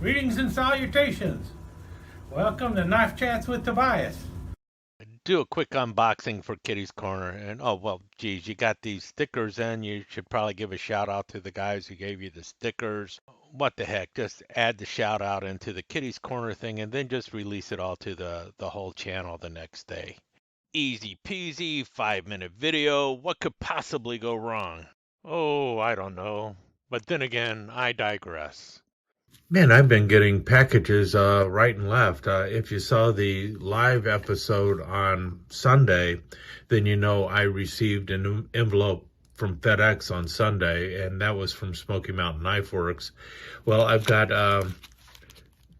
Greetings and salutations. Welcome to Knife Chats with Tobias. Do a quick unboxing for Kitty's Corner. And oh, well, geez, you got these stickers in. You should probably give a shout out to the guys who gave you the stickers. What the heck? Just add the shout out into the Kitty's Corner thing and then just release it all to the whole channel the next day. Easy peasy, 5-minute video. What could possibly go wrong? Oh, I don't know. But then again, I digress. Man, I've been getting packages right and left. If you saw the live episode on Sunday, then you know I received an envelope from FedEx on Sunday, and that was from Smoky Mountain Knife Works. Well, I've got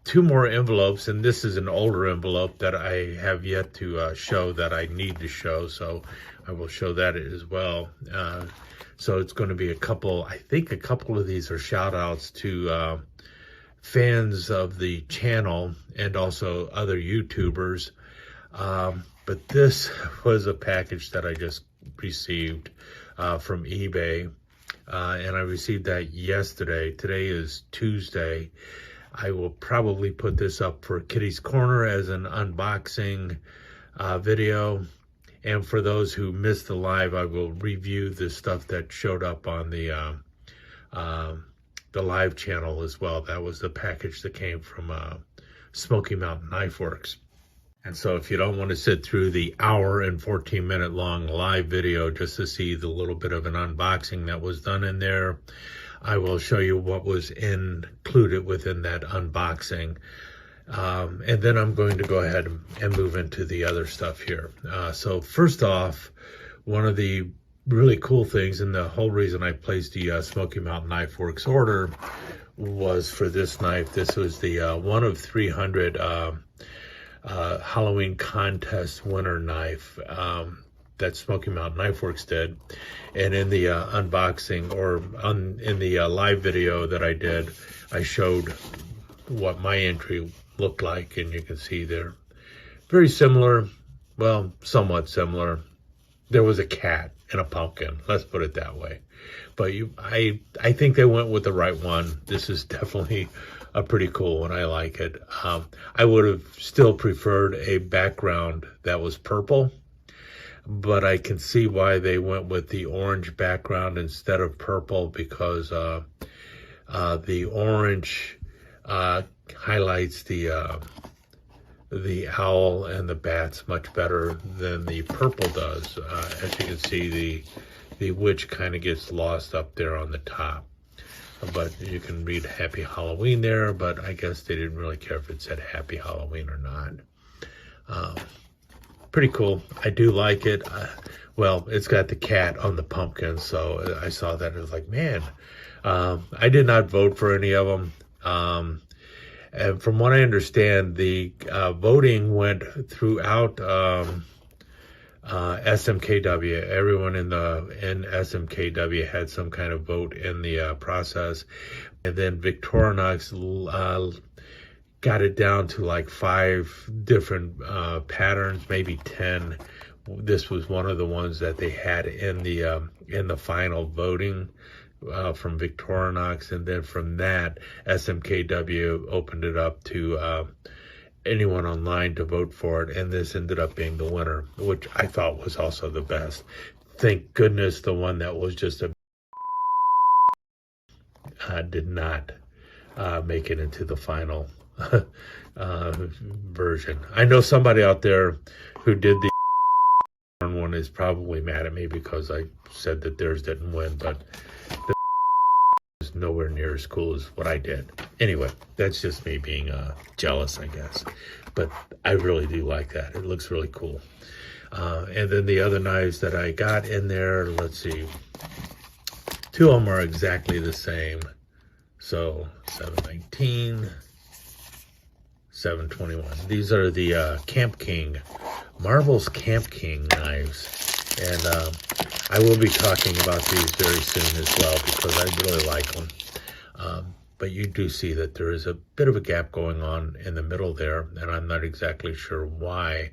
two more envelopes, and this is an older envelope that I have yet to show that I need to show, so I will show that as well. So it's going to be I think a couple of these are shout outs to fans of the channel and also other YouTubers. But this was a package that I just received from eBay. And I received that yesterday. Today is Tuesday. I will probably put this up for Kitty's Corner as an unboxing video. And for those who missed the live, I will review the stuff that showed up on the live channel as well. That was the package that came from Smoky Mountain Knife Works. And so if you don't want to sit through the hour and 14-minute long live video just to see the little bit of an unboxing that was done in there, I will show you what was included within that unboxing. And then I'm going to go ahead and move into the other stuff here. So first off, one of the really cool things, and the whole reason I placed the Smoky Mountain Knife Works order was for this knife. This was the 1 of 300 Halloween contest winner knife that Smoky Mountain Knife Works did. And in the unboxing, or in the live video that I did, I showed what my entry looked like, and you can see they're very similar, well, somewhat similar. There was a cat and a pumpkin, let's put it that way. But I think they went with the right one. This is definitely a pretty cool one. I like it. I would have still preferred a background that was purple, but I can see why they went with the orange background instead of purple, because the orange highlights the owl and the bats much better than the purple does. As you can see, the witch kind of gets lost up there on the top. But you can read Happy Halloween there, but I guess they didn't really care if it said Happy Halloween or not. Pretty cool. I do like it. Well, it's got the cat on the pumpkin, so I saw that and I was like, man, I did not vote for any of them. And from what I understand, the voting went throughout SMKW. Everyone in SMKW had some kind of vote in the process. And then Victorinox got it down to like 5 different patterns, maybe 10. This was one of the ones that they had in the final voting from Victorinox, and then from that, SMKW opened it up to anyone online to vote for it, and this ended up being the winner, which I thought was also the best. Thank goodness the one that was just did not make it into the final version. I know somebody out there who did the one is probably mad at me because I said that theirs didn't win, but is nowhere near as cool as what I did. Anyway, that's just me being jealous, I guess. But I really do like that. It looks really cool. And then the other knives that I got in there, let's see. 2 of them are exactly the same. So 719, 721. These are the Camp King, Marvel's Camp King knives. And I will be talking about these very soon as well, because I really like them. But you do see that there is a bit of a gap going on in the middle there, and I'm not exactly sure why,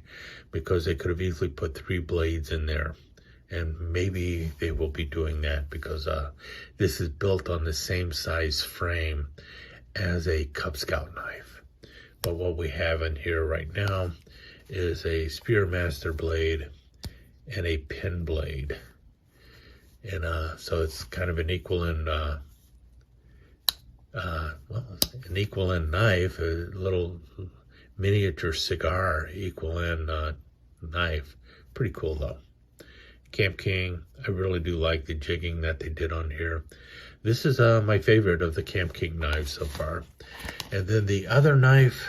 because they could have easily put 3 blades in there. And maybe they will be doing that because this is built on the same size frame as a Cub Scout knife. But what we have in here right now is a Spearmaster blade and a pin blade. And so it's kind of an equal end, an equal end knife, a little miniature cigar equal end knife. Pretty cool though. Camp King, I really do like the jigging that they did on here. This is my favorite of the Camp King knives so far. And then the other knife,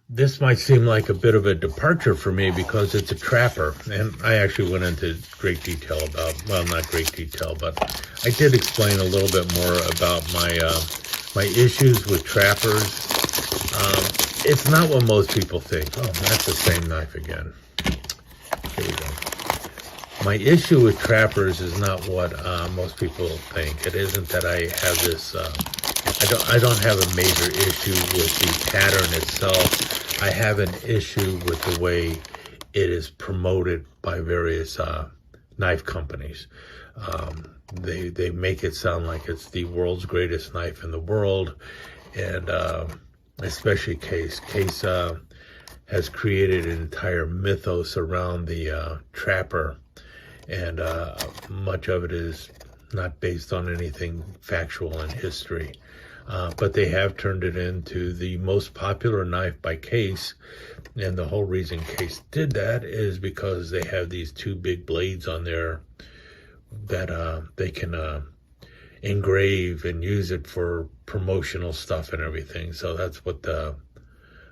this might seem like a bit of a departure for me because it's a trapper. And I actually went into great detail about, well, not great detail, but I did explain a little bit more about my issues with trappers. It's not what most people think. Oh, that's the same knife again. Here we go. My issue with trappers is not what most people think. It isn't that I have this, I don't have a major issue with the pattern itself. I have an issue with the way it is promoted by various knife companies. They make it sound like it's the world's greatest knife in the world, and especially Case. Case has created an entire mythos around the trapper, and much of it is not based on anything factual in history. But they have turned it into the most popular knife by Case, and the whole reason Case did that is because they have these two big blades on there that they can engrave and use it for promotional stuff and everything. So that's what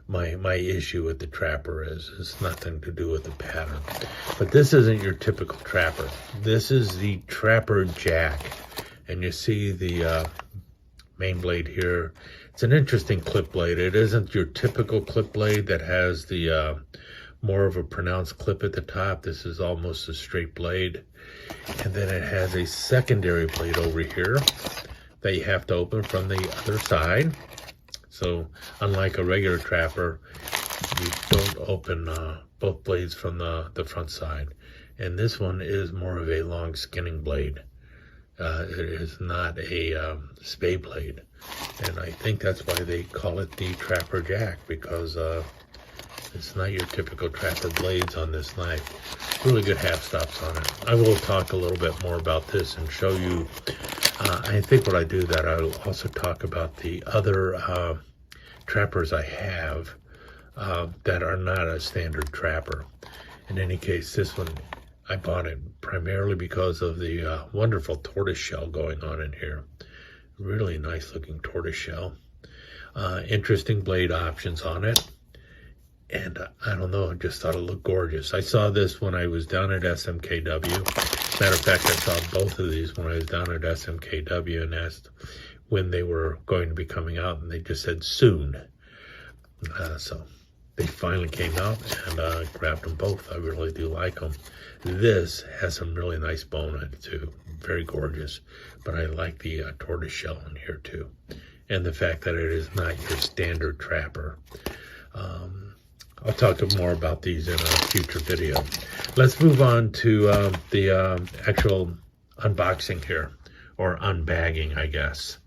my issue with the trapper is. It's nothing to do with the pattern. But this isn't your typical trapper. This is the Trapper Jack, and you see the main blade here. It's an interesting clip blade. It isn't your typical clip blade that has the more of a pronounced clip at the top. This is almost a straight blade. And then it has a secondary blade over here that you have to open from the other side. So unlike a regular trapper, you don't open both blades from the front side. And this one is more of a long skinning blade. It is not a spay blade. And I think that's why they call it the Trapper Jack, because it's not your typical trapper blades on this knife. Really good half stops on it. I will talk a little bit more about this and show you. I think what I do that I'll also talk about the other trappers I have that are not a standard trapper. In any case, this one, I bought it primarily because of the wonderful tortoise shell going on in here. Really nice looking tortoise shell. Interesting blade options on it. And I don't know, I just thought it looked gorgeous. I saw this when I was down at SMKW. Matter of fact, I saw both of these when I was down at SMKW and asked when they were going to be coming out, and they just said soon. So they finally came out, and I grabbed them both. I really do like them. This has some really nice bone in it too. Very gorgeous. But I like the tortoise shell in here too. And the fact that it is not your standard trapper. I'll talk more about these in a future video. Let's move on to the actual unboxing here, or unbagging, I guess.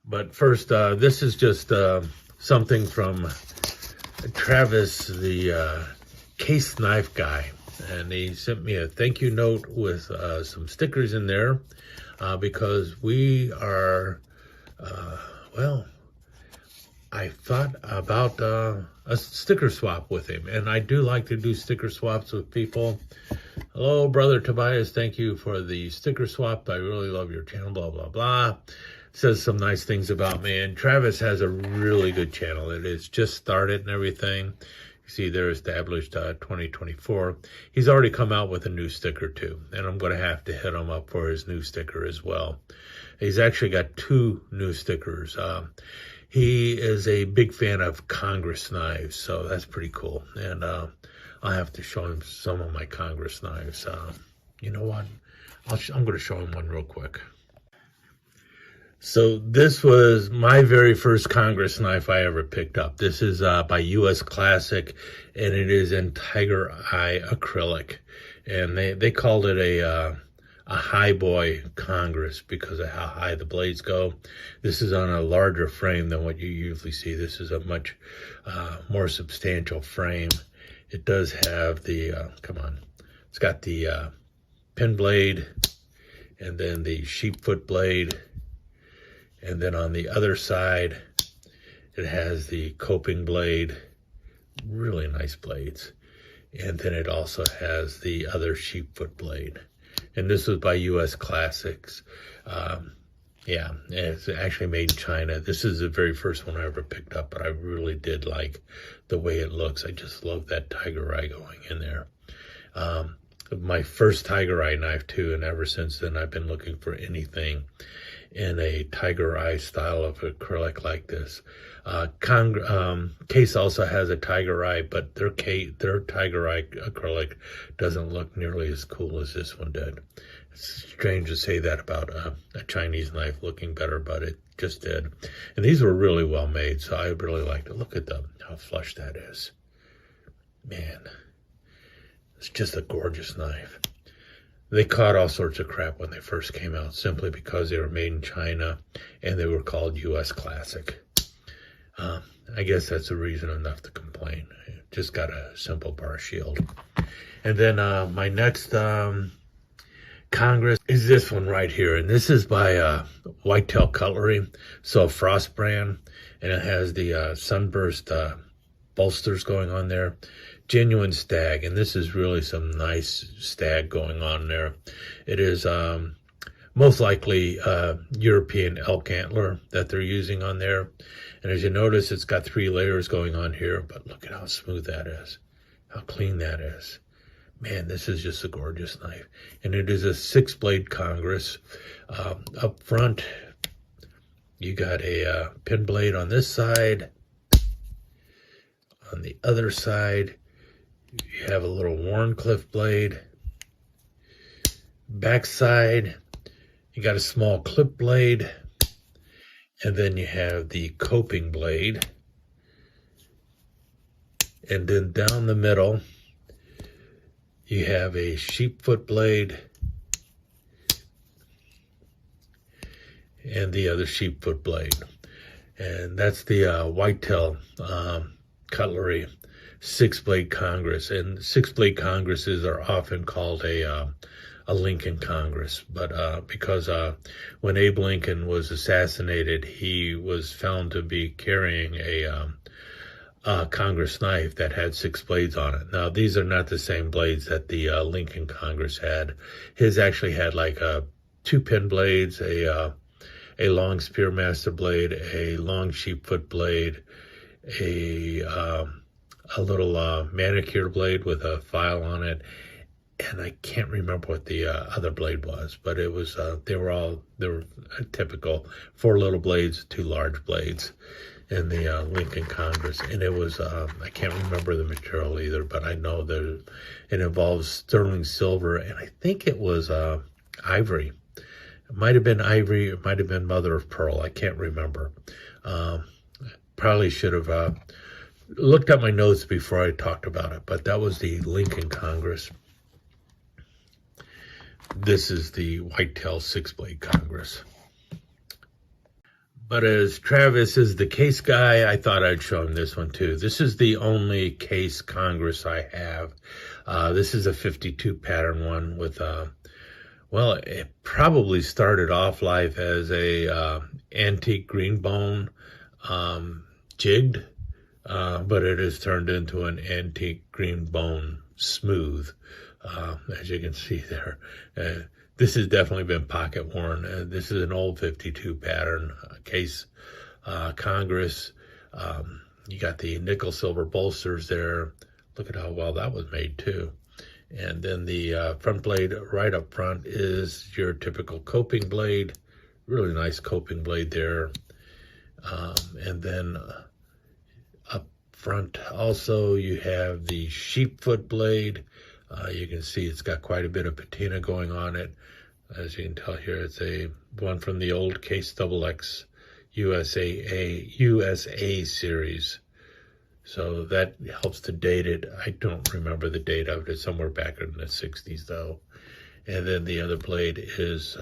But first, this is just something from Travis, the Case Knife Guy. And he sent me a thank you note with some stickers in there because we are, well, I thought about a sticker swap with him, and I do like to do sticker swaps with people. Hello, Brother Tobias. Thank you for the sticker swap. I really love your channel, blah, blah, blah. Says some nice things about me, and Travis has a really good channel. It is just started and everything. You see they're established 2024. He's already come out with a new sticker too, and I'm going to have to hit him up for his new sticker as well. He's actually got 2 new stickers. He is a big fan of Congress knives, so that's pretty cool. And I'll have to show him some of my Congress knives. You know what? I'm going to show him one real quick. So this was my very first Congress knife I ever picked up. This is by US Classic, and it is in Tiger Eye acrylic. And they called it a a highboy Congress because of how high the blades go. This is on a larger frame than what you usually see. This is a much more substantial frame. It does have the, it's got the pin blade and then the sheep foot blade. And then on the other side, it has the coping blade, really nice blades. And then it also has the other sheep foot blade. And this was by U.S. Classics. Yeah, it's actually made in China. This is the very first one I ever picked up, but I really did like the way it looks. I just love that tiger eye going in there. My first tiger eye knife too, and ever since then I've been looking for anything in a tiger eye style of acrylic like this. Case also has a tiger eye, but their tiger eye acrylic doesn't look nearly as cool as this one did. It's strange to say that about a Chinese knife looking better, but it just did. And these were really well made, so I really liked it. Look at how flush that is. Man, it's just a gorgeous knife. They caught all sorts of crap when they first came out simply because they were made in China and they were called U.S. Classic. I guess that's a reason enough to complain. Just got a simple bar shield. And then my next Congress is this one right here. And this is by Whitetail Cutlery, so a Frost brand. And it has the sunburst bolsters going on there. Genuine stag, and this is really some nice stag going on there. It is most likely European elk antler that they're using on there. And as you notice, it's got 3 layers going on here, but look at how smooth that is, how clean that is. Man, this is just a gorgeous knife. And it is a 6-blade Congress. Up front, you got a pin blade on this side. On the other side, you have a little Warncliffe blade. Backside, you got a small clip blade. And then you have the coping blade. And then down the middle, you have a sheep foot blade and the other sheep foot blade. And that's the Whitetail Cutlery 6-blade Congress. And 6-blade Congresses are often called a Lincoln Congress, but because when Abe Lincoln was assassinated, he was found to be carrying a Congress knife that had 6 blades on it. Now, these are not the same blades that the Lincoln Congress had. His actually had like 2 pin blades, a long Spearmaster blade, a long sheepfoot blade, a little manicure blade with a file on it. And I can't remember what the other blade was, but it was, they were a typical 4 little blades, 2 large blades in the Lincoln Congress. And it was, I can't remember the material either, but I know that it involves sterling silver, and I think it was ivory. It might have been ivory, it might have been mother of pearl, I can't remember. Probably should have looked at my notes before I talked about it, but that was the Lincoln Congress. This is the Whitetail 6-blade Congress. But as Travis is the case guy, I thought I'd show him this one too. This is the only case Congress I have. This is a 52 pattern one with, well, it probably started off life as a antique green bone jigged, but it has turned into an antique green bone smooth. As you can see there, this has definitely been pocket worn. This is an old 52 pattern case Congress. You got the nickel silver bolsters there. Look at how well that was made too. And then the front blade right up front is your typical coping blade. Really nice coping blade there. And then up front also you have the sheepfoot blade. You can see it's got quite a bit of patina going on it. As you can tell here, it's a one from the old Case XX USA series. So that helps to date it. I don't remember the date of it. It's somewhere back in the 60s though. And then the other blade is,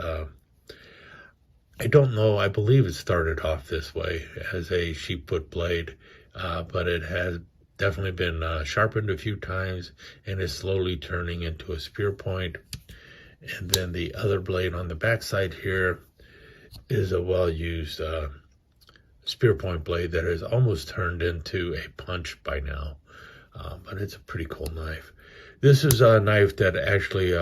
I don't know, I believe it started off this way as a sheepfoot blade, but it has definitely been sharpened a few times and is slowly turning into a spear point. And then the other blade on the backside here is a well-used spear point blade that has almost turned into a punch by now. But it's a pretty cool knife. This is a knife that actually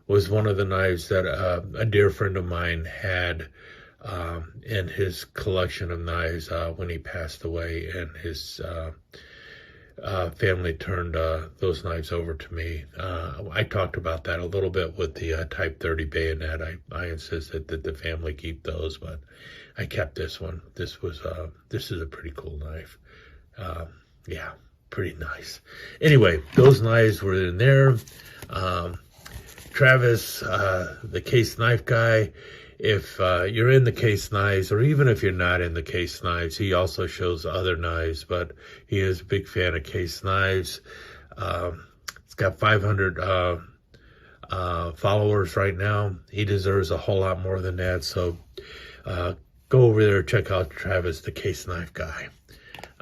was one of the knives that a dear friend of mine had in his collection of knives when he passed away, and his family turned those knives over to me. I talked about that a little bit with the Type 30 bayonet. I insisted that the family keep those, but I kept this one. This is a pretty cool knife. Yeah, pretty nice. Anyway, those knives were in there. Travis, the case knife guy, if you're in the case knives, or even if you're not in the case knives, he also shows other knives, but he is a big fan of case knives. It's got 500 followers right now. He deserves a whole lot more than that, so go over there, check out Travis, the case knife guy.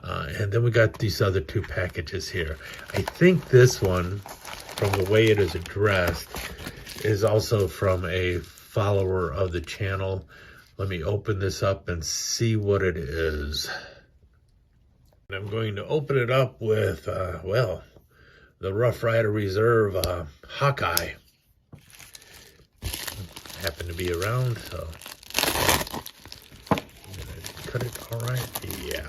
And then we got these other two packages here. I think this one, from the way it is addressed, is also from a follower of the channel. Let me open this up and see what it is. And I'm going to open it up with, well, the Rough Rider Reserve Hawkeye. Happened to be around, so. Cut it all right? Yeah.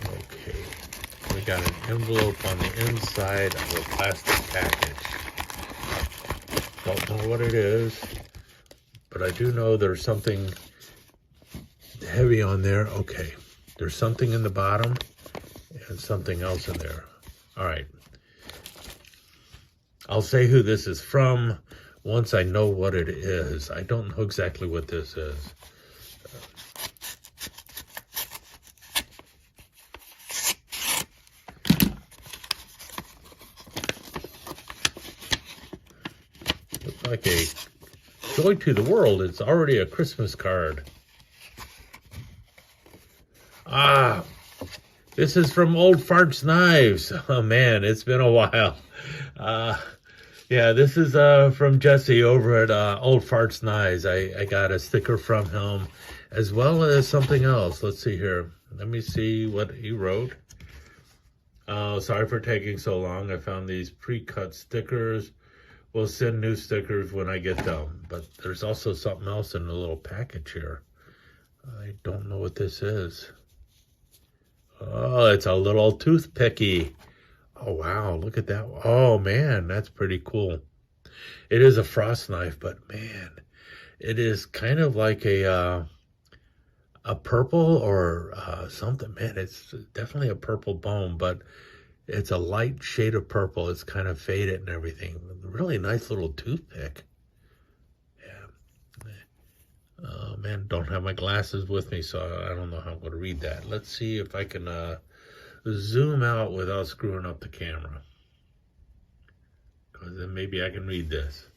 Okay. We got an envelope on the inside of a plastic package. Don't know what it is, but I do know there's something heavy on there. Okay, there's something in the bottom and something else in there. All right. I'll say who this is from once I know what it is. I don't know exactly what this is. Like a joy to the world. It's already a Christmas card. Ah, this is from Old Farts Knives. Oh man, it's been a while. Yeah, this is from Jesse over at Old Farts Knives. I got a sticker from him as well as something else. Let's see here. Let me see what he wrote. Sorry for taking so long. I found these pre-cut stickers. We'll send new stickers when I get them. But there's also something else in the little package here. I don't know what this is. Oh, it's a little toothpicky. Oh, wow. Look at that. Oh, man, that's pretty cool. It is a frost knife, but, man, it is kind of like a purple or something. Man, it's definitely a purple bone, but it's a light shade of purple. It's kind of faded and everything. Really nice little toothpick. Yeah. Oh, man, don't have my glasses with me, so I don't know how I'm going to read that. Let's see if I can zoom out without screwing up the camera. Because then maybe I can read this.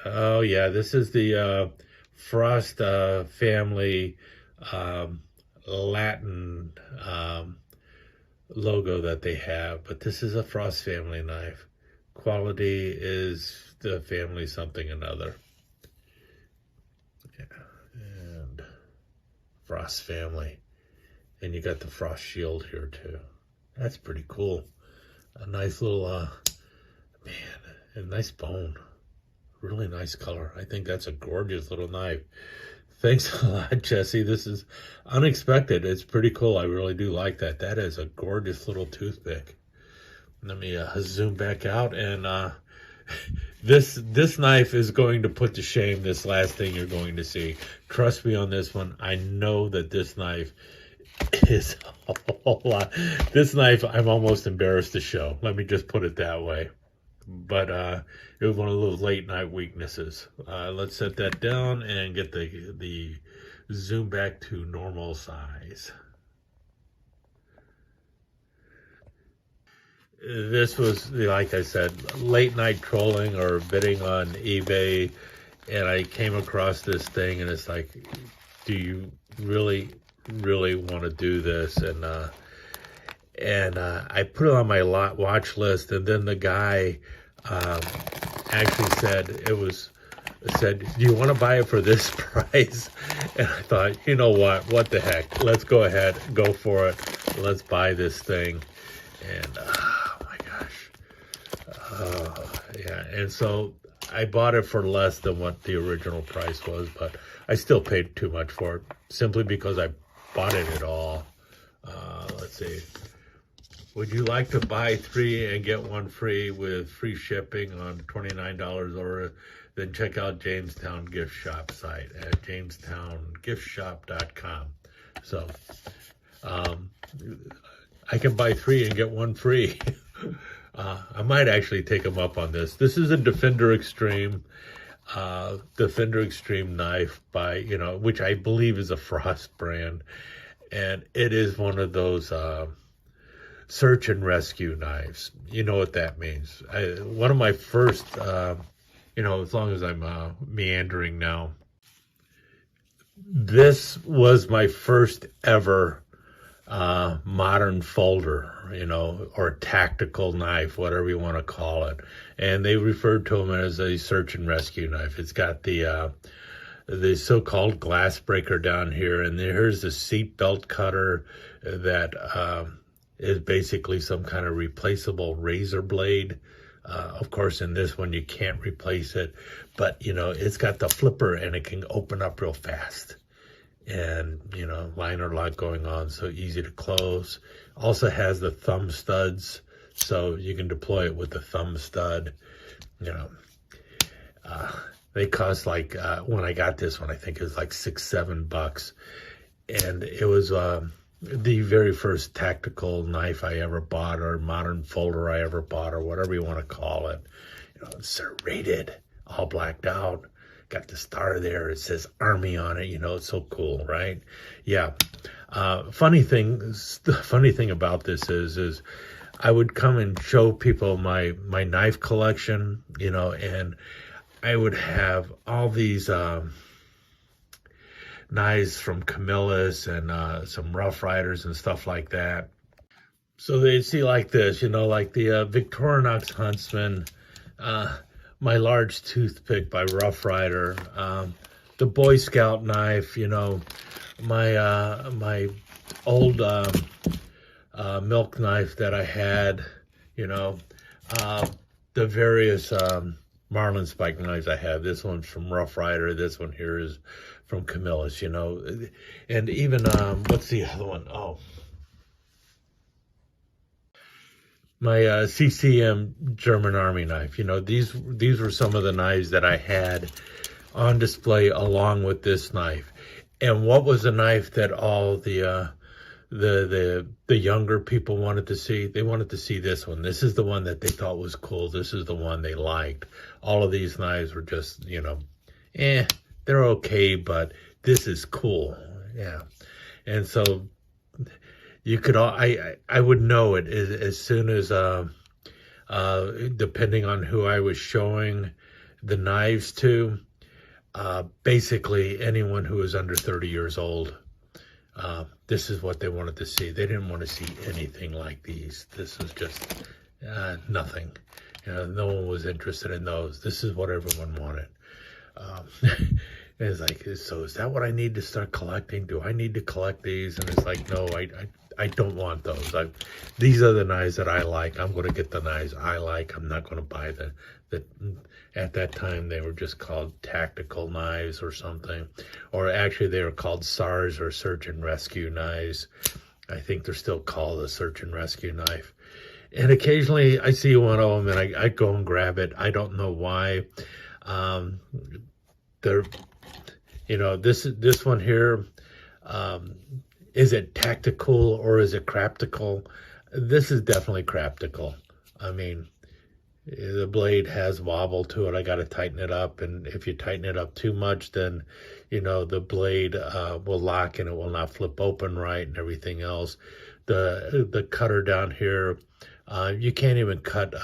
Oh, yeah, this is the Frost family Latin logo that they have, but this is a Frost family knife. Quality is the family something another. Yeah, and Frost family, and you got the Frost shield here too. That's pretty cool. A nice little man, a nice bone. Really nice color. I think that's a gorgeous little knife. Thanks a lot, Jesse. This is unexpected. It's pretty cool. I really do like that. That is a gorgeous little toothpick. Let me zoom back out. And this knife is going to put to shame this last thing you're going to see. Trust me on this one. I know that this knife is a whole lot. This knife, I'm almost embarrassed to show. Let me just put it that way. But it was one of those late night weaknesses. Let's set that down and get the zoom back to normal size. this was, like I said, late night trolling or bidding on eBay, and I came across this thing, and it's like, do you really want to do this? And I put it on my watch list, and then the guy actually said, do you want to buy it for this price? And I thought, you know what the heck, let's go ahead, go for it, let's buy this thing. And oh my gosh, yeah. And so I bought it for less than what the original price was, but I still paid too much for it, simply because I bought it at all. Let's see. Would you like to buy 3 and get 1 free with free shipping on $29 order? Then check out Jamestown Gift Shop site at jamestowngiftshop.com. So I can buy 3 and get 1 free. I might actually take them up on this. This is a Defender Extreme knife by, which I believe is a Frost brand. And it is one of those search and rescue knives. You know what that means. One of my first, as long as I'm meandering now, this was my first ever modern folder, or tactical knife, whatever you want to call it. And they referred to them as a search and rescue knife. It's got the so-called glass breaker down here, and here's the seat belt cutter that is basically some kind of replaceable razor blade. Of course, in this one, you can't replace it, but, it's got the flipper and it can open up real fast. And, liner lock going on, so easy to close. Also has the thumb studs, so you can deploy it with the thumb stud. They cost like, when I got this one, I think it was like $6-7. And it was the very first tactical knife I ever bought, or modern folder I ever bought, or whatever you want to call it. Serrated, all blacked out. Got the star there. It says Army on it. It's so cool, right? Yeah. The funny thing about this is I would come and show people my knife collection, and I would have all these knives from Camillus and some Rough Riders and stuff like that. So they'd see like this, like the Victorinox Huntsman, my large toothpick by Rough Rider, the Boy Scout knife, my old milk knife that I had, the various Marlin Spike knives I have. This one's from Rough Rider. This one here is from Camillus, and even, what's the other one? Oh, my CCM German Army knife. These were some of the knives that I had on display along with this knife. And what was the knife that all the younger people wanted to see? They wanted to see this one. This is the one that they thought was cool. This is the one they liked. All of these knives were just, they're okay, but this is cool. Yeah. And so you could all, I would know it as soon as, depending on who I was showing the knives to, basically anyone who was under 30 years old, this is what they wanted to see. They didn't want to see anything like these. This was just nothing. No one was interested in those. This is what everyone wanted. And it's like, so is that what I need to start collecting? Do I need to collect these? And it's like, no, I don't want those. These are the knives that I like. I'm going to get the knives I like. I'm not going to buy the at that time they were just called tactical knives or something, or actually they were called SARS, or search and rescue knives. I think they're still called a search and rescue knife. And occasionally I see one of them and I go and grab it. I don't know why. This one here, is it tactical or is it craptical? This is definitely craptical. I mean, the blade has wobble to it. I got to tighten it up. And if you tighten it up too much, then, the blade will lock and it will not flip open right and everything else. The cutter down here, You can't even cut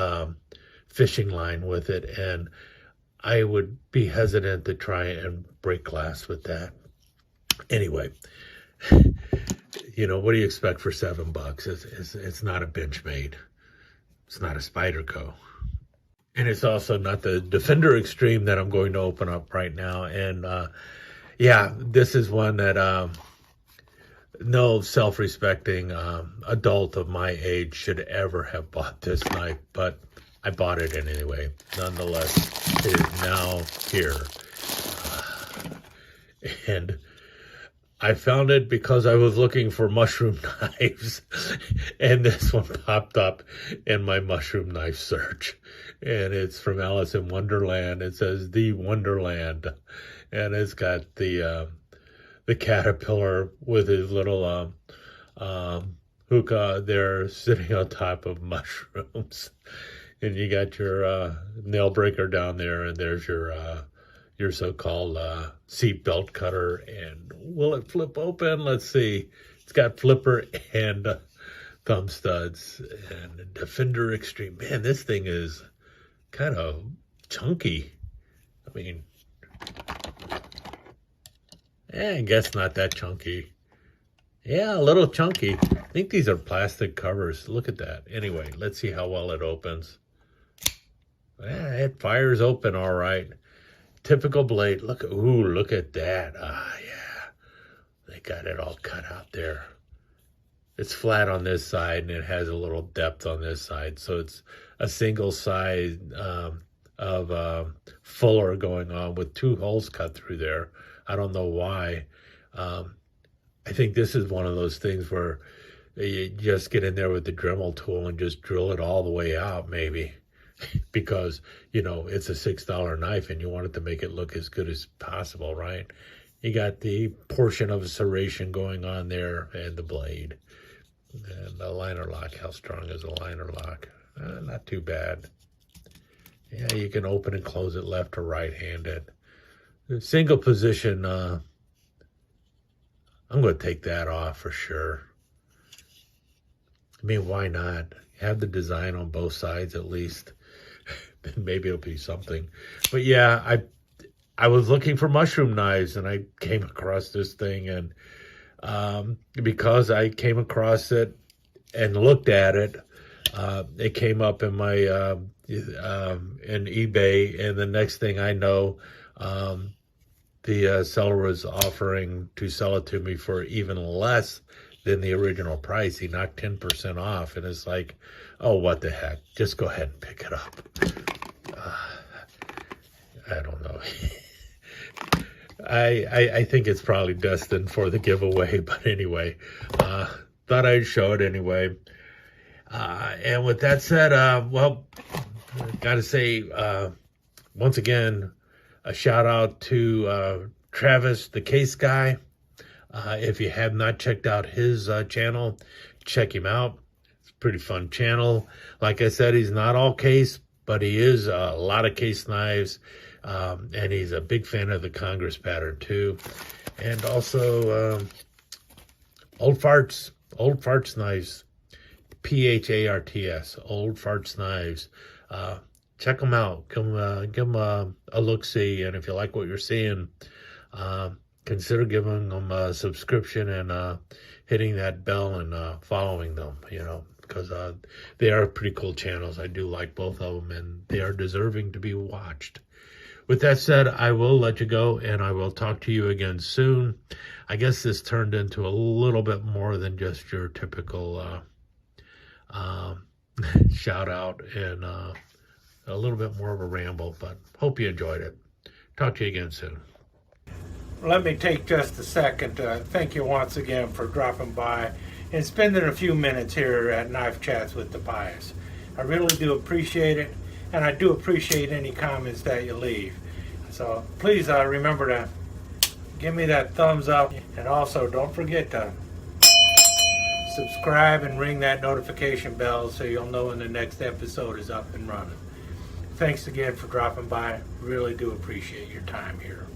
fishing line with it, and I would be hesitant to try and break glass with that. Anyway, what do you expect for $7? It's not a Benchmade. It's not a Spyderco. And it's also not the Defender Extreme that I'm going to open up right now. And yeah, this is one that no self-respecting adult of my age should ever have bought this knife, but I bought it anyway. Nonetheless, it is now here. And I found it because I was looking for mushroom knives, and this one popped up in my mushroom knife search. And it's from Alice in Wonderland. It says The Wonderland, and it's got the caterpillar with his little hookah there sitting on top of mushrooms. And you got your nail breaker down there, and there's your so-called seat belt cutter. And will it flip open? Let's see. It's got flipper and thumb studs and Defender Extreme. Man, this thing is kind of chunky. I mean, I guess not that chunky. Yeah, a little chunky. I think these are plastic covers. Look at that. Anyway, let's see how well it opens. It fires open all right. Typical blade. Look at that. Ah, yeah. They got it all cut out there. It's flat on this side, and it has a little depth on this side. So it's a single side of fuller going on with 2 holes cut through there. I don't know why. I think this is one of those things where you just get in there with the Dremel tool and just drill it all the way out, maybe. Because, it's a $6 knife and you want it to make it look as good as possible, right? You got the portion of serration going on there and the blade. And the liner lock, how strong is the liner lock? Not too bad. Yeah, you can open and close it left or right-handed. Single position, I'm going to take that off for sure. I mean, why not? Have the design on both sides at least. Maybe it'll be something. But yeah, I was looking for mushroom knives, and I came across this thing, and because I came across it and looked at it, it came up in my in eBay, and the next thing I know, the seller was offering to sell it to me for even less than the original price. He knocked 10% off, and it's like, oh, what the heck? Just go ahead and pick it up. I don't know. I think it's probably destined for the giveaway, but anyway, thought I'd show it anyway. And with that said, well, got to say, once again, a shout out to Travis, the case guy. If you have not checked out his channel, check him out. It's a pretty fun channel. Like I said, he's not all case, but he is a lot of case knives. And he's a big fan of the Congress pattern too. And also Old Farts Knives, PHARTS, Old Farts Knives. Check them out. Give them a look-see. And if you like what you're seeing, consider giving them a subscription and hitting that bell and following them, because they are pretty cool channels. I do like both of them, and they are deserving to be watched. With that said, I will let you go, and I will talk to you again soon. I guess this turned into a little bit more than just your typical shout out and a little bit more of a ramble, but hope you enjoyed it. Talk to you again soon. Let me take just a second to thank you once again for dropping by and spending a few minutes here at Knife Chats with Tobias. I really do appreciate it, and I do appreciate any comments that you leave. So please remember to give me that thumbs up, and also don't forget to subscribe and ring that notification bell so you'll know when the next episode is up and running. Thanks again for dropping by. Really do appreciate your time here.